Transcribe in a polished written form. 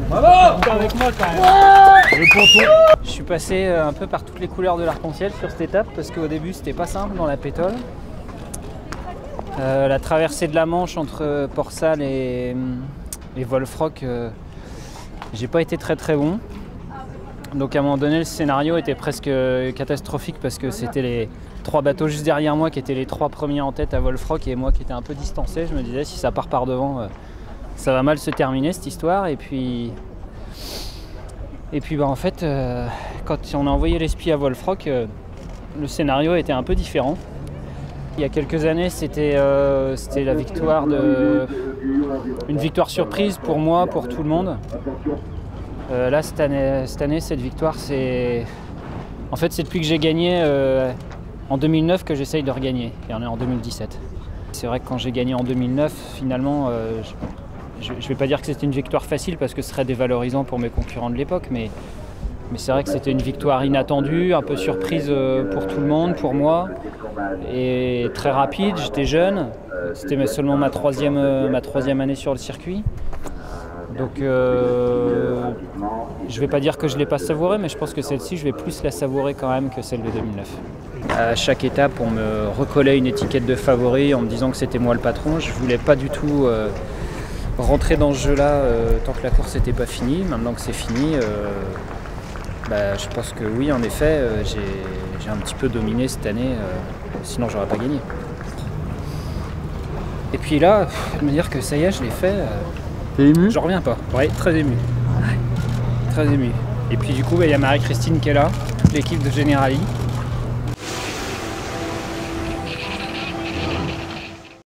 Bravo! Avec moi quand même. Je suis passé un peu par toutes les couleurs de l'arc-en-ciel sur cette étape parce qu'au début c'était pas simple dans la pétole. La traversée de la Manche entre Port-Salle et Wolfrock, j'ai pas été très bon. Donc à un moment donné le scénario était presque catastrophique parce que c'était les 3 bateaux juste derrière moi qui étaient les 3 premiers en tête à Wolfrock et moi qui étais un peu distancé. Je me disais si ça part par devant ça va mal se terminer cette histoire. Et puis en fait quand on a envoyé l'ESPI à Wolfrock, le scénario était un peu différent. Il y a quelques années c'était la victoire une victoire surprise pour moi, pour tout le monde. Là cette année cette victoire c'est depuis que j'ai gagné en 2009 que j'essaye de regagner et on est en 2017. C'est vrai que quand j'ai gagné en 2009 finalement je ne vais pas dire que c'était une victoire facile parce que ce serait dévalorisant pour mes concurrents de l'époque, mais c'est vrai que c'était une victoire inattendue, un peu surprise pour tout le monde, pour moi, et très rapide. J'étais jeune, c'était seulement ma troisième année sur le circuit. Donc je ne vais pas dire que je ne l'ai pas savourée, mais je pense que celle-ci, je vais plus la savourer quand même que celle de 2009. À chaque étape, on me recollait une étiquette de favori en me disant que c'était moi le patron. Je ne voulais pas du tout rentrer dans ce jeu-là tant que la course n'était pas finie. Maintenant que c'est fini, je pense que oui, en effet, j'ai un petit peu dominé cette année, sinon j'aurais pas gagné. Et puis là, me dire que ça y est, je l'ai fait. T'es ému? J'en reviens pas. Ouais, très ému. Très ému. Et puis du coup, il y a Marie-Christine qui est là, toute l'équipe de Generali.